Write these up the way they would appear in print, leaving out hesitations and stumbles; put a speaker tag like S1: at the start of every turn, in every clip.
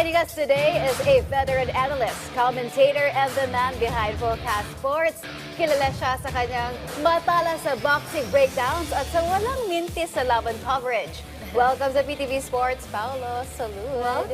S1: Joining us today is a veteran analyst, commentator, and the man behind Powcast Sports. Kilala siya sa kanyang matala sa boxing breakdowns at sa walang mintis sa laban coverage. Welcome sa PTV Sports, Paulo. Salud.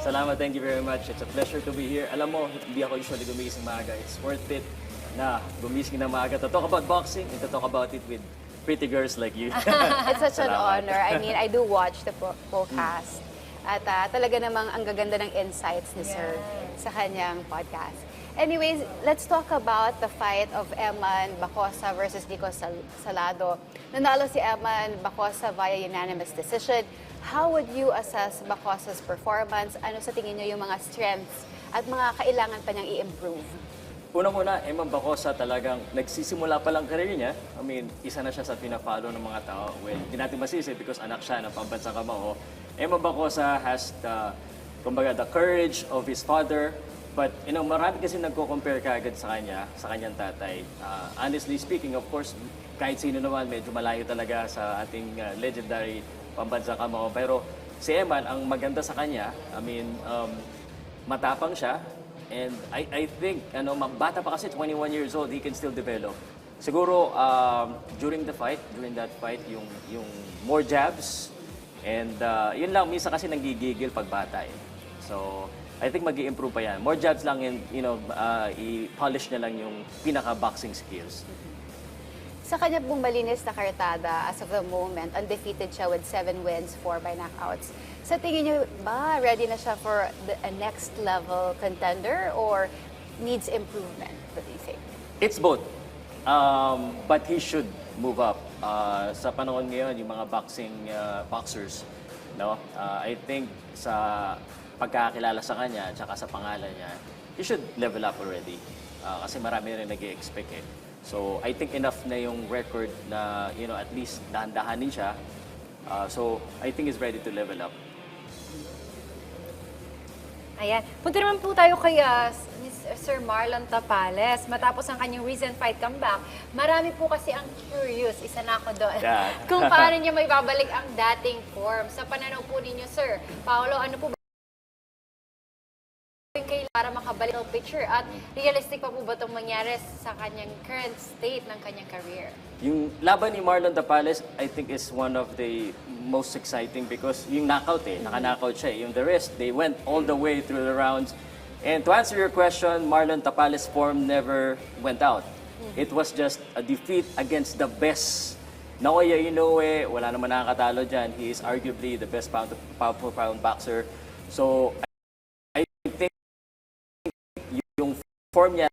S2: Salamat, thank you very much. It's a pleasure to be here. Alam mo, hindi ako usually gumigising maaga. It's worth it na gumising na maaga to talk about boxing and to talk about it with pretty girls like you.
S1: It's such an honor. I mean, I do watch the podcast. At talaga namang ang gaganda ng insights ni Sir sa kanyang podcast. Anyways, let's talk about the fight of Eman Bacosa versus Nico Salado. Nanalo si Eman Bacosa via unanimous decision. How would you assess Bacosa's performance? Ano sa tingin niyo yung mga strengths at mga kailangan pa niyang i-improve?
S2: Unang-una, Eman Bacosa talagang nagsisimula pa lang career niya. I mean, isa na siya sa pina-follow ng mga tao. Well, hindi natin masisi because anak siya ng pambansang kamao. Eman Bacosa has kumbaga, the courage of his father. But, you know, marami kasi nagko-compare kaagad sa kanyang tatay. Honestly speaking, of course, kahit sino naman, medyo malayo talaga sa ating legendary pambansang kamao. Pero si Eman, ang maganda sa kanya, I mean, matapang siya. And I think, bata pa kasi, 21 years old, he can still develop. Siguro, during that fight, yung more jabs, and yun lang, minsan kasi nanggigigil pag bata eh. So, I think mag-i-improve pa yan. More jabs lang and, i-polish na lang yung pinaka-boxing skills.
S1: Sa kanya pong malinis na kartada, as of the moment, undefeated siya with 7 wins, 4 by knockouts. Sa tingin niyo ba, ready na siya for a next level contender or needs improvement? What do you think?
S2: It's both. But he should move up. Sa panahon ngayon, yung mga boxers, no? I think sa pagkakilala sa kanya, tsaka sa pangalan niya, he should level up already. Kasi marami rin nag-i-expect eh. So, I think enough na yung record na, at least dahan-dahanin siya. So, I think he's ready to level up.
S3: Ayan. Punta naman po tayo kay Sir Marlon Tapales. Matapos ang kanyang recent fight comeback, marami po kasi ang curious, isa na ako doon, kung paano niya may babalik ang dating form. Sa pananaw po ninyo, Sir Paulo, ano po ba yung kailangan para makabalik ang picture at realistic pa po ba itong mangyari sa kanyang current state ng kanyang career?
S2: Yung laban ni Marlon Tapales, I think is one of the most exciting because yung knockout naka-knockout siya. Yung the rest, they went all the way through the rounds. And to answer your question, Marlon Tapales' form never went out. It was just a defeat against the best. Naoya Inoue, wala naman nakakatalo dyan. He is arguably the best pound-for-pound boxer. So, I think yung form niya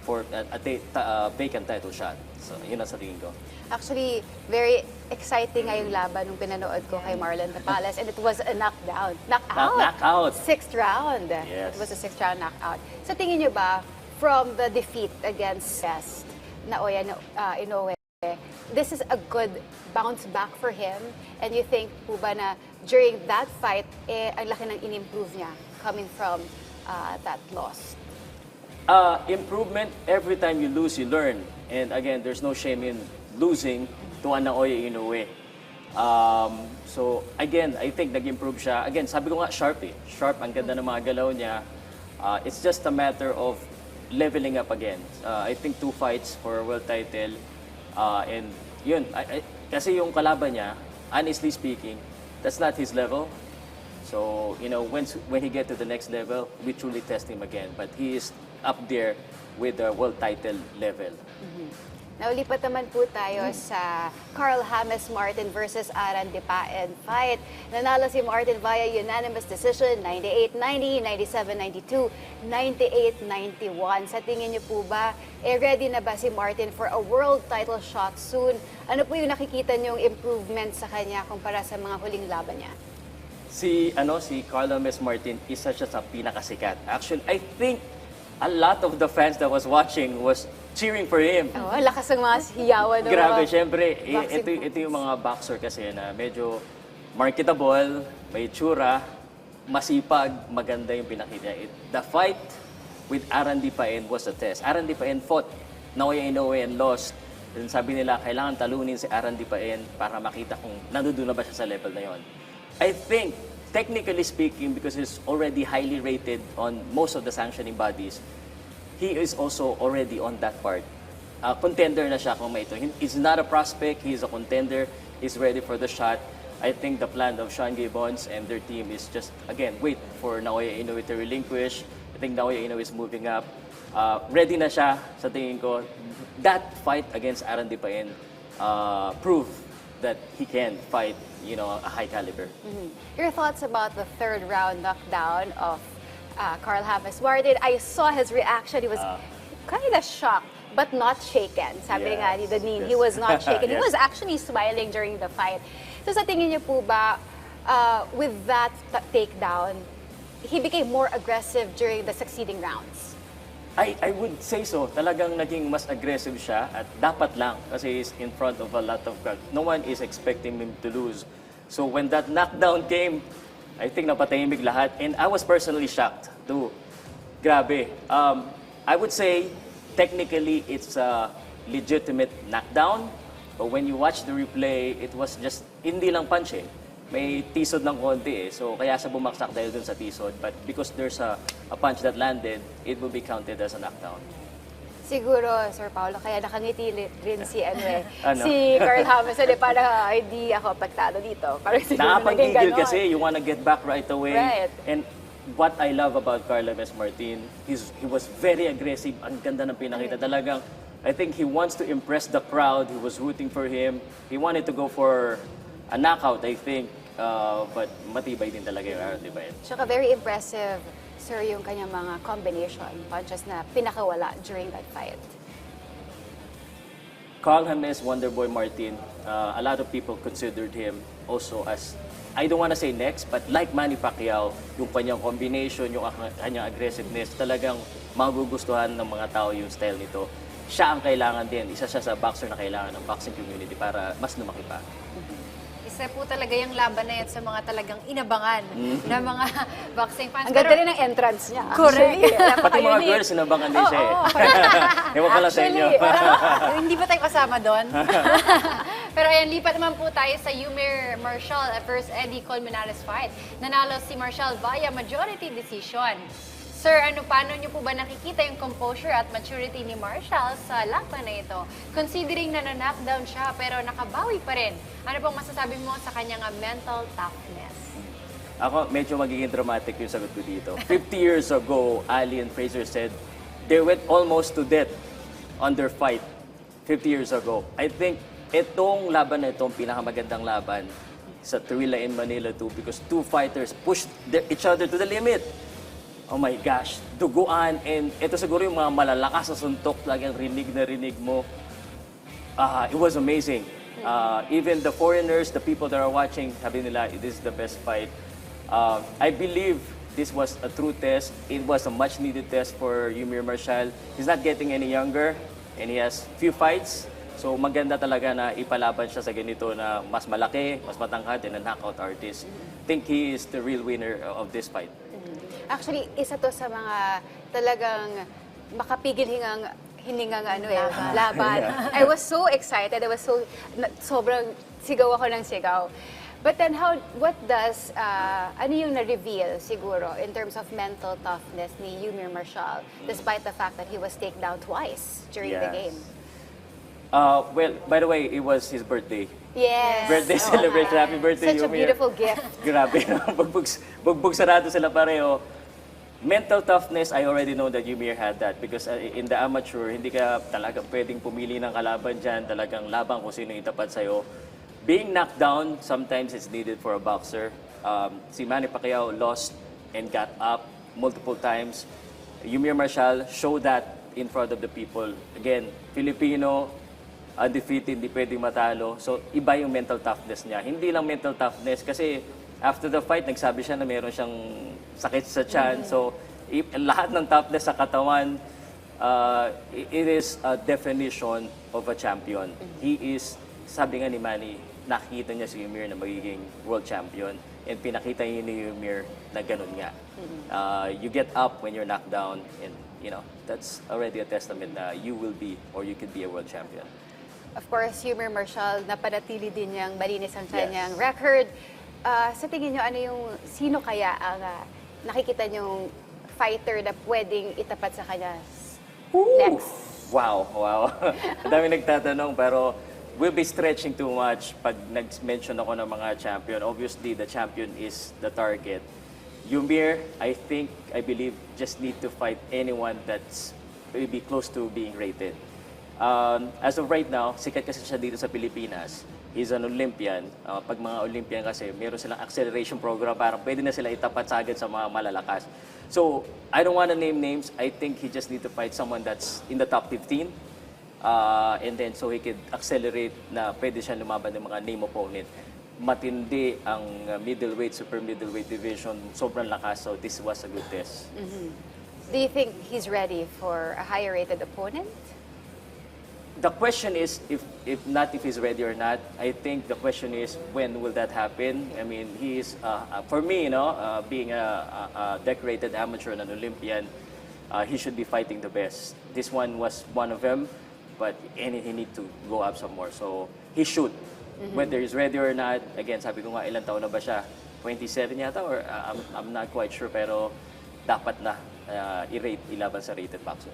S2: for a vacant title shot. So, yun ang sa tingin ko.
S1: Actually, very exciting nga yung laban nung pinanood ko kay Marlon Tapales and it was a knockdown. Knockout! Sixth round.
S2: Yes.
S1: It was a sixth round knockout. Sa tingin niyo ba, from the defeat against Naoya Inoue, this is a good bounce back for him? And you think po ba na during that fight, ang laki ng in-improve niya coming from that loss?
S2: Improvement, every time you lose, you learn. And again, there's no shame in losing to an Naoya Inoue. So again, I think nag-improve siya. Again, sabi ko nga, sharp eh. Sharp, ang ganda ng mga galaw niya. It's just a matter of leveling up again. I think 2 fights for a world title. And yun, kasi yung kalaban niya, honestly speaking, that's not his level. So, when he get to the next level, we truly test him again. But he is up there with the world title level.
S1: Naulipat naman po tayo sa Carl James Martin versus Aran Dipaen fight. Nanalo si Martin via unanimous decision, 98-90, 97-92, 98-91. Sa tingin niyo po ba, ready na ba si Martin for a world title shot soon? Ano po yung nakikita niyong improvement sa kanya kumpara sa mga huling laban niya?
S2: Si Carl James Martin, isa siya sa pinakasikat. Actually, I think a lot of the fans that was watching was cheering for him.
S1: Oh, lakas ng mga hiyawan.
S2: Grabe, syempre, ito yung mga boxer kasi na medyo marketable, may tsura, masipag, maganda yung pinakita. The fight with Aran Dipaen was a test. Aran Dipaen fought Naoya Inoue and lost. And sabi nila, kailangan talunin si Aaron Dipaen para makita kung nandoon na ba siya sa level na yon. I think, technically speaking, because he's already highly rated on most of the sanctioning bodies, he is also already on that part. Contender na siya kung may ito. He's not a prospect, he's a contender, he's ready for the shot. I think the plan of Sean Gibbons and their team is just, again, wait for Naoya Inoue to relinquish. I think Naoya Inoue is moving up. Ready na siya, sa tingin ko. That fight against Aaron Dipaen proved that he can fight, a high caliber.
S1: Your thoughts about the third round knockdown of Carl James Warded? I saw his reaction. He was kind of shocked, but not shaken. Sabi nga ni Danin, he was not shaken. He was actually smiling during the fight. So sa tingin niyo po ba, with that takedown, he became more aggressive during the succeeding rounds?
S2: I would say so. Talagang naging mas aggressive siya at dapat lang kasi he's in front of a lot of crowd. No one is expecting him to lose. So when that knockdown came, I think napatahimik lahat and I was personally shocked too. Grabe. I would say technically it's a legitimate knockdown, but when you watch the replay, it was just hindi lang punch eh. May tisod ng konti eh. So kaya sa bumaksak dahil dun sa tisod. But because there's a punch that landed, it will be counted as a knockdown.
S1: Siguro, Sir Paulo, kaya nakangiti rin si si Carl James. Parang hindi ako pagtado dito. Parang siguro naging
S2: nakapagigil
S1: ganon.
S2: kasi you wanna get back right away.
S1: Right.
S2: And what I love about Carl James Martin, he was very aggressive. Ang ganda ng pinakita. Talagang, I think he wants to impress the crowd. He was rooting for him. He wanted to go for a knockout, I think. But matibay din talaga yung Aaron Dipaen.
S1: Tsaka very impressive, sir, yung kanyang mga combination punches na pinakawala during that fight.
S2: Carl James Wonderboy Martin, a lot of people considered him also as, I don't want to say next, but like Manny Pacquiao, yung kanyang combination, yung kanyang aggressiveness, talagang magugustuhan ng mga tao yung style nito. Siya ang kailangan din, isa siya sa boxer na kailangan ng boxing community para mas lumaki pa.
S3: Isa po talaga yung laban na yan sa mga talagang inabangan ng mga boxing fans.
S1: Ang ganda rin ng entrance niya.
S3: Correct.
S2: Pati mga girls, sinabangan din siya eh. Ewan pala sa inyo.
S3: Hindi ba tayo kasama doon? Pero ayan, lipat naman po tayo sa Yumir Marshall versus Eddie Colmenares fight. Nanalo si Marshall via majority decision. Sir, paano niyo po ba nakikita yung composure at maturity ni Marshall sa laban na ito? Considering na na-knockdown siya pero nakabawi pa rin. Ano pong masasabi mo sa kanyang mental toughness?
S2: Ako, medyo magiging dramatic yung sagot ko dito. 50 years ago, Ali and Fraser said they went almost to death on their fight 50 years ago. I think itong laban na itong pinakamagandang laban sa Thrilla in Manila too because two fighters pushed each other to the limit. Oh my gosh, duguan, and ito siguro yung mga malalakas na suntok, talagang rinig na rinig mo. It was amazing. Even the foreigners, the people that are watching, sabi nila, this is the best fight. I believe this was a true test. It was a much-needed test for Yumir Marshall. He's not getting any younger, and he has few fights. So maganda talaga na ipalaban siya sa ganito na mas malaki, mas matangkad, and a knockout artist. I think he is the real winner of this fight.
S1: Actually, isa to sa mga talagang makapigil hiningang laban. I was so excited. I was sobrang sigaw ako ng sigaw. But then what does, ano yung na-reveal siguro in terms of mental toughness ni Yumir Marshall despite the fact that he was taken down twice during the game?
S2: Well, by the way, it was his birthday.
S1: Yes.
S2: Birthday celebration. Happy birthday,
S1: Such a
S2: Yumir.
S1: beautiful gift.
S2: Grabe. Bugbog sarado sila pareho. Mental toughness, I already know that Yumir had that because in the amateur, hindi ka talaga pwedeng pumili ng kalaban dyan, talagang laban kung sino yung tapat sa'yo. Being knocked down, sometimes it's needed for a boxer. Si Manny Pacquiao lost and got up multiple times. Yumir Marshall showed that in front of the people. Again, Filipino, undefeated, hindi pwedeng matalo. So, iba yung mental toughness niya. Hindi lang mental toughness kasi after the fight, nagsabi siya na meron siyang sakit sa tiyan. So, lahat ng toughness sa katawan, it is a definition of a champion. He is, sabi nga ni Manny, nakita niya si Yumir na magiging world champion. And pinakita niya ni Yumir na ganun nga. You get up when you're knocked down. And, that's already a testament na you will be or you could be a world champion.
S1: of course, Humor Marshall, napanatili din niyang malinis ang kanyang record. Sa tingin niyo, sino kaya ang nakikita niyong fighter na pwedeng itapat sa kanya next?
S2: Wow. Ang dami nagtatanong, pero we'll be stretching too much pag nag-mention ako ng mga champion. Obviously, the champion is the target. Yumir, I believe, just need to fight anyone that's maybe close to being rated. As of right now, sikat kasi siya dito sa Pilipinas. He's an Olympian. Pag mga Olympian kasi, meron silang acceleration program, parang pwede na sila itapat sagad sa mga malalakas. So, I don't want to name names. I think he just need to fight someone that's in the top 15. And then, so he could accelerate na pwede siya lumaban ng mga name opponent. Matindi ang middleweight, super middleweight division. Sobrang lakas, so this was a good test.
S1: Do you think he's ready for a higher rated opponent?
S2: The question is, if he's ready or not. I think the question is, when will that happen? I mean, he is, for me, being a decorated amateur and an Olympian, he should be fighting the best. This one was one of them, but he need to go up some more. So, he should. Whether he's ready or not, again, sabi ko nga, ilang taon na ba siya? 27 yata, or I'm not quite sure, pero dapat na i-rate, ilaban sa rated boxer.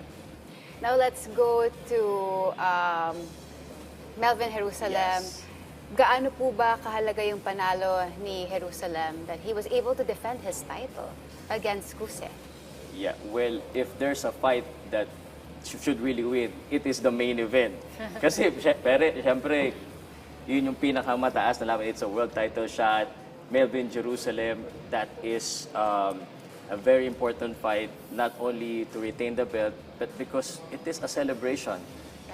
S1: Now let's go to Melvin Jerusalem.
S2: Yes.
S1: Gaano po ba kahalaga yung panalo ni Jerusalem that he was able to defend his title against Kuse?
S2: Yeah, well, if there's a fight that should really win, it is the main event. Kasi, syempre, yun yung pinakamataas na laban. It's a world title shot. Melvin Jerusalem, that is a very important fight, not only to retain the belt, but because it is a celebration.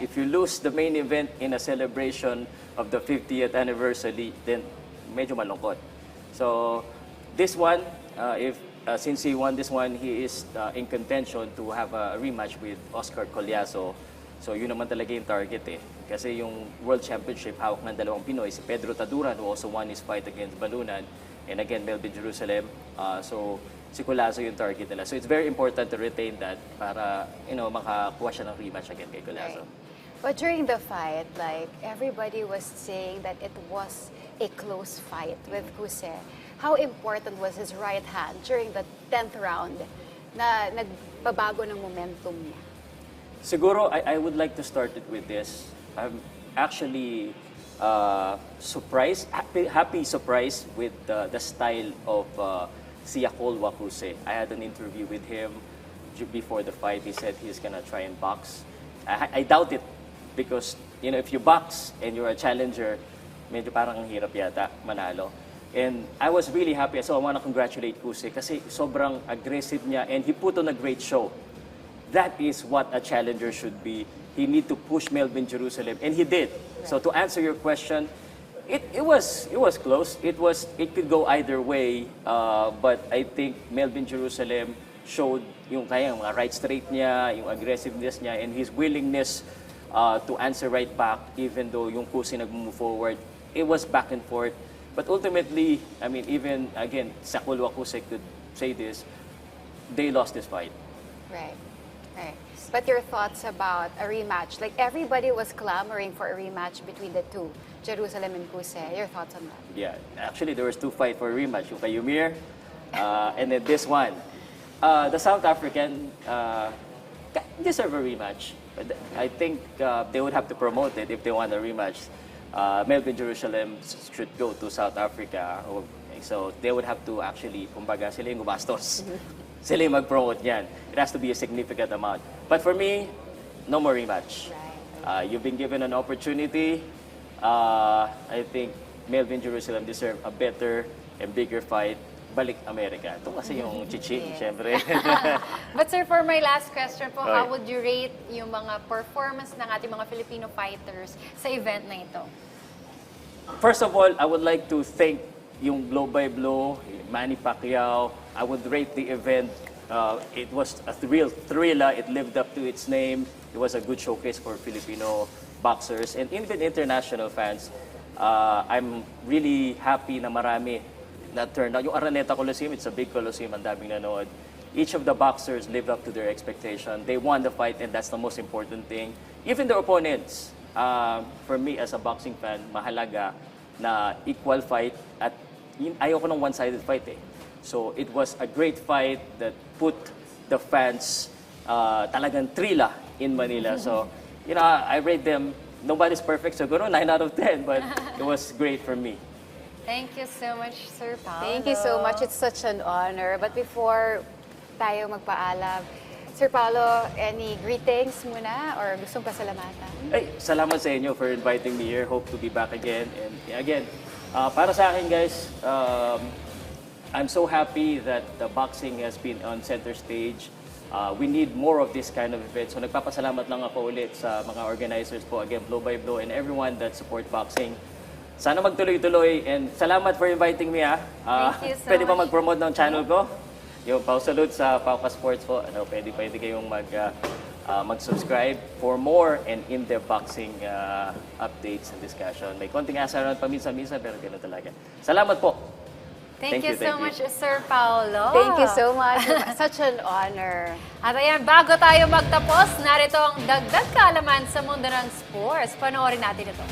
S2: If you lose the main event in a celebration of the 50th anniversary, then medyo malungkot. So, this one, since he won this one, he is in contention to have a rematch with Oscar Collazo. So, yun naman talaga yung target eh. Kasi yung World Championship, hawak ng dalawang Pinoy, si Pedro Taduran, who also won his fight against Balunan, and again, Melvin Jerusalem. So, si Collazo yung target nila. So, it's very important to retain that para, makakuha siya ng rematch again kay Collazo.
S1: Right. But during the fight, like, everybody was saying that it was a close fight with Kuse. How important was his right hand during the 10th round na nagbabago ng momentum niya?
S2: Siguro, I would like to start it with this. I'm actually surprised, happy surprised with the style of Siakol Wakuse. I had an interview with him before the fight. He said he's gonna try and box. I doubt it because, if you box and you're a challenger, medyo parang ang hirap yata manalo. And I was really happy. So I want to congratulate Kuse kasi sobrang aggressive niya and he put on a great show. That is what a challenger should be. He need to push Melvin Jerusalem, and he did. So to answer your question, it was close. It could go either way, but I think Melvin Jerusalem showed yung kayang mga right straight niya, yung aggressiveness niya, and his willingness to answer right back, even though yung Kuse nag-move forward. It was back and forth. But ultimately, I mean, even again, Siakol Wakuse could say this, they lost this fight.
S1: Right. Right. But your thoughts about a rematch? Like, everybody was clamoring for a rematch between the two, Jerusalem and Kuse. Your thoughts on that?
S2: Yeah, actually there was two fights for a rematch, yung kay Yumir, and then this one. The South African deserve a rematch. But I think they would have to promote it if they want a rematch. Melvin Jerusalem should go to South Africa, so they would have to actually, kumbaga, sila yung gumastos. Sila yung mag-promote yan. It has to be a significant amount. But for me, no more rematch.
S1: Right.
S2: You've been given an opportunity. I think Melvin Jerusalem deserve a better and bigger fight. Balik Amerika. Ito kasi yung chichi, syempre.
S3: But sir, for my last question po,
S2: Okay.
S3: how would you rate yung mga performance ng ating mga Filipino fighters sa event na ito?
S2: First of all, I would like to thank yung blow by blow, Manny Pacquiao. I would rate the event. It was a real thriller. It lived up to its name. It was a good showcase for Filipino boxers and even international fans. I'm really happy na marami na turned out. Yung Araneta Coliseum, it's a big coliseum, ang daming nanood. Each of the boxers lived up to their expectation. They won the fight, and that's the most important thing. Even their opponents, for me as a boxing fan, mahalaga na equal fight at ayoko ng one-sided fight eh. So it was a great fight that put the fans talagang trila in Manila. So, you know, I rate them, nobody's perfect, siguro 9 out of 10, but it was great for me.
S3: Thank you so much, Sir Paulo.
S1: Thank you so much. It's such an honor. But before tayo magpaalam, Sir Paulo, any greetings muna or gustong pasalamatan?
S2: Ay, salamat sa inyo for inviting me here. Hope to be back again. And again, para sa akin guys, I'm so happy that the boxing has been on center stage. We need more of this kind of events. So nagpapasalamat lang ako ulit sa mga organizers po, again, Blow by Blow, and everyone that support boxing. Sana magtuloy-tuloy, and salamat for inviting me.
S3: Thank you so
S2: Pwede ba
S3: much.
S2: mag-promote ng channel ko? Yung Salud sa Powcast Sports po. Pwede kayong mag-subscribe for more and in-depth boxing updates and discussion. May konting asaran paminsan-minsan, pero gano'n talaga. Salamat po.
S3: Thank you so much, Sir Paulo.
S1: Thank you so much. Such an honor.
S3: At ayan, bago tayo magtapos, narito ang dagdag kaalaman sa mundo ng sports. Panoorin natin ito.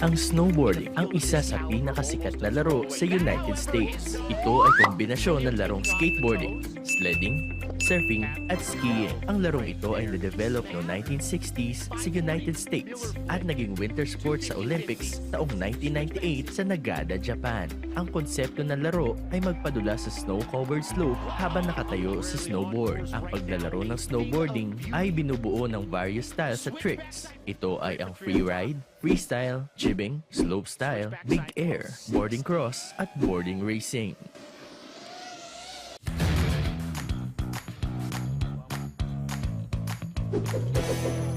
S4: Ang snowboarding ang isa sa pinakasikat na laro sa United States. Ito ay kombinasyon ng larong skateboarding, sledding, surfing at skiing. Ang larong ito ay na-develop noong 1960s sa United States at naging winter sport sa Olympics taong 1998 sa Nagada, Japan. Ang konsepto ng laro ay magpadula sa snow-covered slope habang nakatayo sa snowboard. Ang paglalaro ng snowboarding ay binubuo ng various styles sa tricks. Ito ay ang freeride, freestyle, jibing, slopestyle, big air, boarding cross at boarding racing.